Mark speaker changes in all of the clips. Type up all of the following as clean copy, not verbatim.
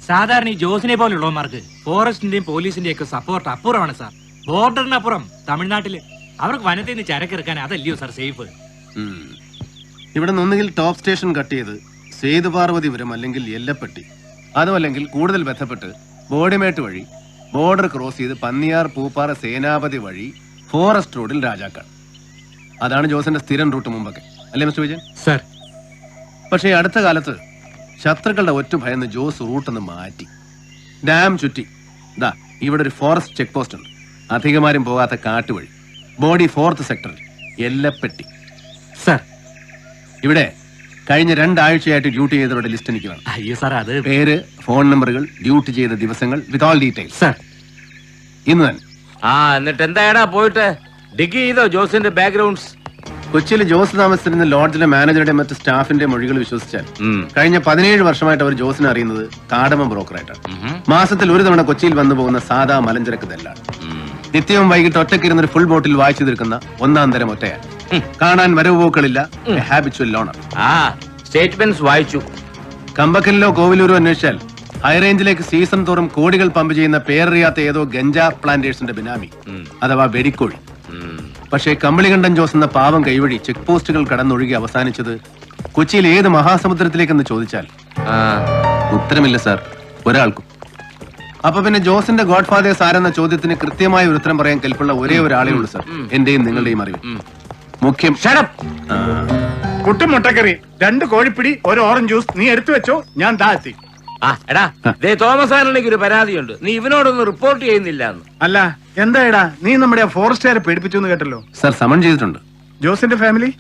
Speaker 1: സാധാരണ ഈ ജോസിനെ പോലുള്ളവന്മാർക്ക് ഫോറസ്റ്റിന്റെയും പോലീസിന്റെയും ഒക്കെ സപ്പോർട്ട് അപ്പുറമാണ് സാർ. ബോർഡറിനപ്പുറം തമിഴ്നാട്ടില് അവർക്ക് വനത്തിൽ നിന്ന് ചരക്കിറക്കാൻ അതല്ലയോ സാർ സേഫ്.
Speaker 2: ഇവിടെ നിന്നൊന്നുകിൽ ടോപ്പ് സ്റ്റേഷൻ കട്ട് ചെയ്ത് സേതുപാർവതിപുരം അല്ലെങ്കിൽ എല്ലപ്പെട്ടി, അതുമല്ലെങ്കിൽ കൂടുതൽ ബന്ധപ്പെട്ട് ബോഡിമേട്ട് വഴി ബോർഡർ ക്രോസ് ചെയ്ത് പന്നിയാർ പൂപ്പാറ സേനാപതി വഴി ഫോറസ്റ്റ് റോഡിൽ രാജാക്കാട്. അതാണ് ജോസിന്റെ സ്ഥിരം റൂട്ട് മുമ്പൊക്കെ, അല്ലേ മിസ്റ്റർ വിജയൻ?
Speaker 1: സാർ,
Speaker 2: പക്ഷേ അടുത്ത കാലത്ത് ശത്രുക്കളുടെ ഒറ്റ ഭയന്ന് ജോസ് റൂട്ടൊന്ന് മാറ്റി. ഡാം ചുറ്റി ദാ ഇവിടെ ഒരു ഫോറസ്റ്റ് ചെക്ക് പോസ്റ്റ് ഉണ്ട്, അധികമാരും പോകാത്ത കാട്ടുവഴി, ബോഡി 4th സെക്ടറിൽ എല്ലപ്പെട്ടി.
Speaker 1: സാർ,
Speaker 2: ഇവിടെ കഴിഞ്ഞ 2 ആഴ്ചയായിട്ട് ഡ്യൂട്ടി ചെയ്തവരുടെ ലിസ്റ്റ് എനിക്ക് വേണം.
Speaker 1: അയ്യോ സാർ, അത്
Speaker 2: പേര്, ഫോൺ നമ്പറുകൾ, ഡ്യൂട്ടി ചെയ്ത ദിവസങ്ങൾ വിത്ത് ഓൾ ഡീറ്റെയിൽസ്.
Speaker 1: സാർ,
Speaker 2: ഇന്ന് തന്നെ.
Speaker 3: എന്നിട്ട് എന്തായടാ പോയിട്ട് ഡിഗ് ചെയ്തോ ജോസിന്റെ ബാക്ക്ഗ്രൗണ്ട്സ്?
Speaker 2: കൊച്ചിയിൽ ജോസ് താമസിച്ചിരുന്ന ലോഡ്ജിലെ മാനേജറുടെ മറ്റ് സ്റ്റാഫിന്റെ മൊഴികൾ വിശ്വസിച്ചാൽ കഴിഞ്ഞ 17 വർഷമായിട്ട് അവർ ജോസിനെ അറിയുന്നത് കാടമ ബ്രോക്കറായിട്ടാണ്. മാസത്തിൽ ഒരു തവണ കൊച്ചിയിൽ വന്നു പോകുന്ന സാധാ മലഞ്ചരക്ക് ദല്ലാൾ. നിത്യവും വൈകിട്ട് ഒറ്റയ്ക്കിരുന്ന ഒരു ഫുൾ ബോട്ടിൽ വായിച്ചു തീർക്കുന്ന 1-ാം തരം ഒറ്റയാണ്. കാണാൻ വരവ് പോക്കളില്ല, ഹാബിച്വൽ ലോണർ.
Speaker 3: സ്റ്റേറ്റ്മെന്റ്സ് വായിച്ചു.
Speaker 2: കമ്പക്കലിലോ കോവിലൂരോ അന്വേഷിച്ചാൽ ഹൈറേഞ്ചിലേക്ക് സീസൺ തോറും കോടികൾ പമ്പ് ചെയ്യുന്ന പേരറിയാത്ത ഏതോ ഗഞ്ചാ പ്ലാന്റേഴ്സിന്റെ ബിനാമി, അഥവാ വെടിക്കോഴി. പക്ഷേ കമ്പളികണ്ഠൻ ജോസ് എന്ന പാവം കൈവഴി ചെക്ക് പോസ്റ്റുകൾ കടന്നൊഴുകി അവസാനിച്ചത് കൊച്ചിയിൽ ഏത് മഹാസമുദ്രത്തിലേക്കെന്ന് ചോദിച്ചാൽ ഉത്തരമില്ല സാർ, ഒരാൾക്കും. അപ്പൊ പിന്നെ ജോസിന്റെ ഗോഡ് ഫാദേഴ്സ് ആരെന്ന ചോദ്യത്തിന് കൃത്യമായ ഒരു ഉത്തരം പറയാൻ കെൽപ്പുള്ള ഒരേ ഒരാളേ ഉള്ളൂ സാർ, എന്റെയും നിങ്ങളുടെയും അറിവ്. മുഖ്യം
Speaker 4: കുട്ടുമുട്ടക്കറി, 2 കോഴിപ്പിടി, 1 ഓറഞ്ച് ജ്യൂസ് നീ എടുത്തു വെച്ചോ, ഞാൻ താഴ്ത്തി.
Speaker 3: തോമസ് ആന്റണിക്ക് ഒരു പരാതിയുണ്ട്, നീ ഇവനോടൊന്ന് റിപ്പോർട്ട് ചെയ്യുന്നില്ല.
Speaker 4: അല്ല എന്താ നീ നമ്മുടെ ഫോറസ്റ്റുകാരെ പേടിപ്പിച്ചു എന്ന് കേട്ടല്ലോ.
Speaker 2: സാർ സമൺ ചെയ്തിട്ടുണ്ട്.
Speaker 4: ജോസിന്റെ ഫാമിലി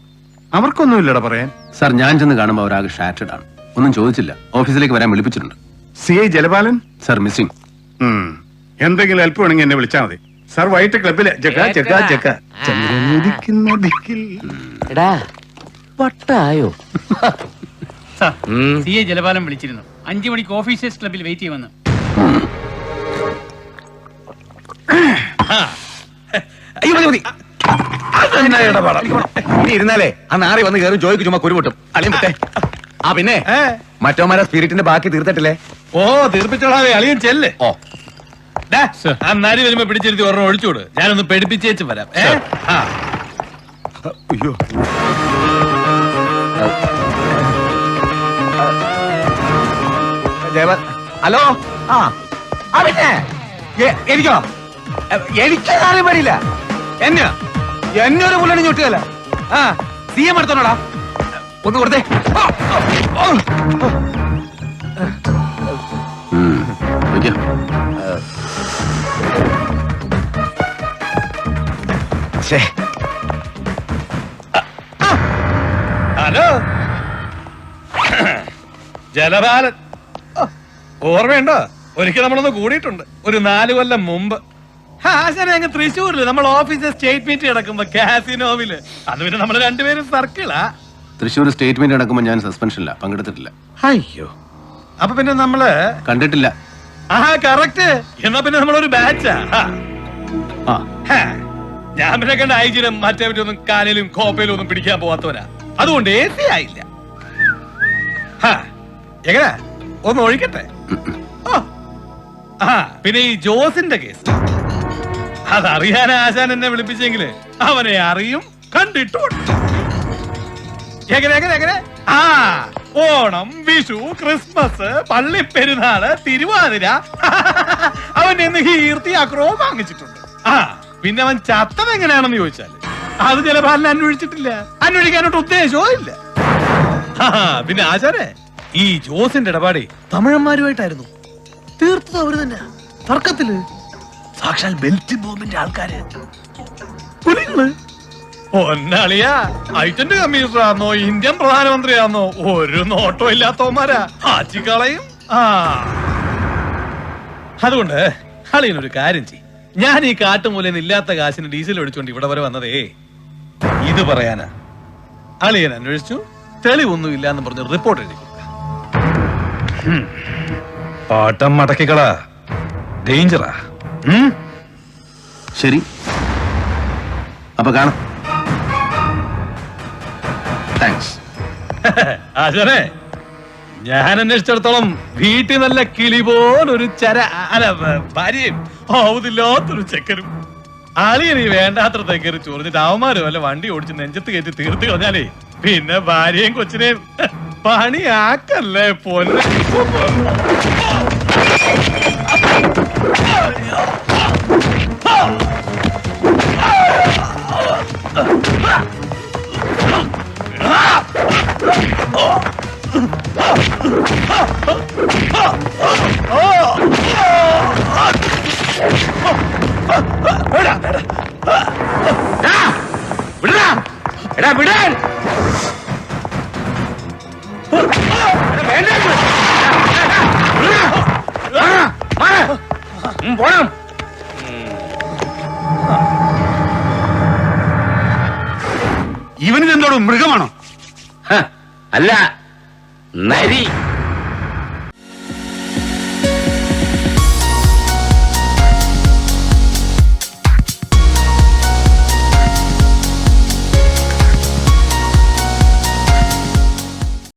Speaker 4: അവർക്കൊന്നും ഇല്ലടാ പറയാൻ.
Speaker 2: സാർ ഞാൻ ചെന്ന് കാണുമ്പോൾ അവരാകെ ഷാറ്റഡ് ആണ്. ഒന്നും ചോദിച്ചില്ല, ഓഫീസിലേക്ക് വരാൻ വിളിപ്പിച്ചിട്ടുണ്ട്.
Speaker 4: CI ജലപാലൻ
Speaker 2: sir missing.
Speaker 4: എന്തെങ്കിലും ഹെൽപ്പ് വേണമെങ്കിൽ എന്നെ വിളിച്ചാൽ മതി സാർ. വൈകിട്ട് ക്ലബില്
Speaker 3: വട്ടായോ?
Speaker 5: CI ജലപാലം വിളിച്ചിരുന്നു. 5 മണിക്ക് ഓഫീസേഴ്സ് ക്ലബിൽ വെയിറ്റ് ചെയ്യുമെന്ന്.
Speaker 6: ഇരുന്നാലേ ആ നാറി വന്ന് കയറും, ജോയ്ക്ക് ചുമ്മാ കുരുമുട്ടും. അളിയൻ പിന്നെ മറ്റോമാരെ സ്പിരിറ്റിന്റെ ബാക്കി തീർത്തിട്ടില്ലേ?
Speaker 7: തീർപ്പിച്ചോളാവേ, അളിയൻ ചെല്ലേ. ആ നാരി വരുമ്പോ പിടിച്ചിരുത്തി ഒരെണ്ണം ഒഴിച്ചോട്, ഞാനൊന്ന് പേടിപ്പിച്ചേച്ചും വരാം.
Speaker 6: അയ്യോ, ഹലോ. പിന്നെ എനിക്കോ? എനിക്ക് കാര്യം പറ്റില്ല. എന്നൊരു പുള്ളി ഞൊട്ടുകയല്ല. CM എടുത്തോളാ, ഒന്ന് കൊടുത്തേ.
Speaker 7: ഹലോ ജലപാലൻ, ഓർമ്മയുണ്ടോ? ഒരിക്കൽ നമ്മളൊന്ന് കൂടിയിട്ടുണ്ട്, ഒരു 4 കൊല്ലം മുമ്പ്. അങ്ങ് തൃശ്ശൂരില് നമ്മൾ ഓഫീസിൽ സ്റ്റേറ്റ് മീറ്റ് കിടക്കുമ്പോ കാസിനോവില്. അത് പിന്നെ നമ്മള് 2 പേരും സർക്കിളാ.
Speaker 2: തൃശ്ശൂർ സ്റ്റേറ്റ്മെന്റ് നടക്കുമ്പോൾ ഞാൻ സസ്പെൻഷനില്ല, പങ്കെടുത്തിട്ടില്ല.
Speaker 7: അയ്യോ, അപ്പൊ പിന്നെ നമ്മള്
Speaker 2: കണ്ടിട്ടില്ല.
Speaker 7: കറക്റ്റ്. എന്നാ പിന്നെ നമ്മളൊരു ബാച്ചാ. ഞാൻ പിന്നെ കണ്ട ഐജിനും മറ്റേ ഒന്നും കാലിലും കോപ്പയിലും ഒന്നും പിടിക്കാൻ പോവാത്തവരാ, അതുകൊണ്ട് AC ആയില്ല. എങ്ങനെ ഒന്ന് ഒഴിക്കട്ടെ. പിന്നെ ഈ ജോസിന്റെ കേസ് അതറിയാൻ ആശാൻ എന്നെ വിളിപ്പിച്ചെങ്കില് അവനെ അറിയും, കണ്ടിട്ടുണ്ട്. എങ്ങനെ ഓണം, വിഷു, ക്രിസ്മസ്, പള്ളിപ്പെരുന്നാള്, തിരുവാതിര അവൻ എന്ന് കീർത്തി അക്രമം വാങ്ങിച്ചിട്ടുണ്ട്. പിന്നെ അവൻ ചത്തത് എങ്ങനെയാണെന്ന് ചോദിച്ചാല് അത് ജലപാലനെ അന്വേഷിച്ചിട്ടില്ല, അന്വേഷിക്കാനോട്ട് ഉദ്ദേശവും ഇല്ല. പിന്നെ ആശാനെ, ഈ ജോസിന്റെ ഇടപാടെ തമിഴന്മാരുമായിട്ടായിരുന്നു. തീർത്തത് അവര് തന്നെ, തർക്കത്തില്. സാക്ഷാൽ ബെൽറ്റ് ബോംബിന്റെ ആൾക്കാര്. ഒന്നളിയാ ഐറ്റന്റ് കമ്മീഷണറാന്നോ ഇന്ത്യൻ പ്രധാനമന്ത്രിയാന്നോ ഒരു നോട്ടോ ഇല്ലാത്തവന്മാരാ, ആച്ചിക്കളയും. അതുകൊണ്ട് അളിയനൊരു കാര്യം ചെയ്യും, ഞാൻ ഈ കാട്ടുമൂലന്ന് ഇല്ലാത്ത കാശിന് ഡീസൽ ഒഴിച്ചുകൊണ്ട് ഇവിടെ വരെ വന്നതേ ഇത് പറയാനാ. അളിയൻ അന്വേഷിച്ചു, തെളിവൊന്നും ഇല്ലാന്ന് പറഞ്ഞ് റിപ്പോർട്ട് എഴുതി. പാട്ടം മടക്കിക്കളാ, ഡേഞ്ചറാ.
Speaker 2: ശരി, അപ്പൊ കാണാം. താങ്ക്സ്.
Speaker 7: ആശാനെ, ഞാൻ അന്വേഷിച്ചിടത്തോളം വീട്ടിൽ നല്ല കിളി പോലൊരു അല്ല ഭാര്യയും ആവുതില്ലാത്തൊരു ചെക്കനും അളിയനീ വേണ്ടാത്ര തെക്കറി ചൊറിഞ്ഞിട്ട് അവന്മാര് വല്ല വണ്ടി ഓടിച്ച് നെഞ്ചത്ത് കയറ്റി തീർത്ത് കളഞ്ഞാലേ പിന്നെ ഭാര്യയും കൊച്ചിനെയും പണിയാക്കല്ലേ പൊന്നെ.
Speaker 3: എടാ വിടാൻ പോണം.
Speaker 4: ഇവനിതെന്തോടും മൃഗമാണോ?
Speaker 3: അല്ല നരി.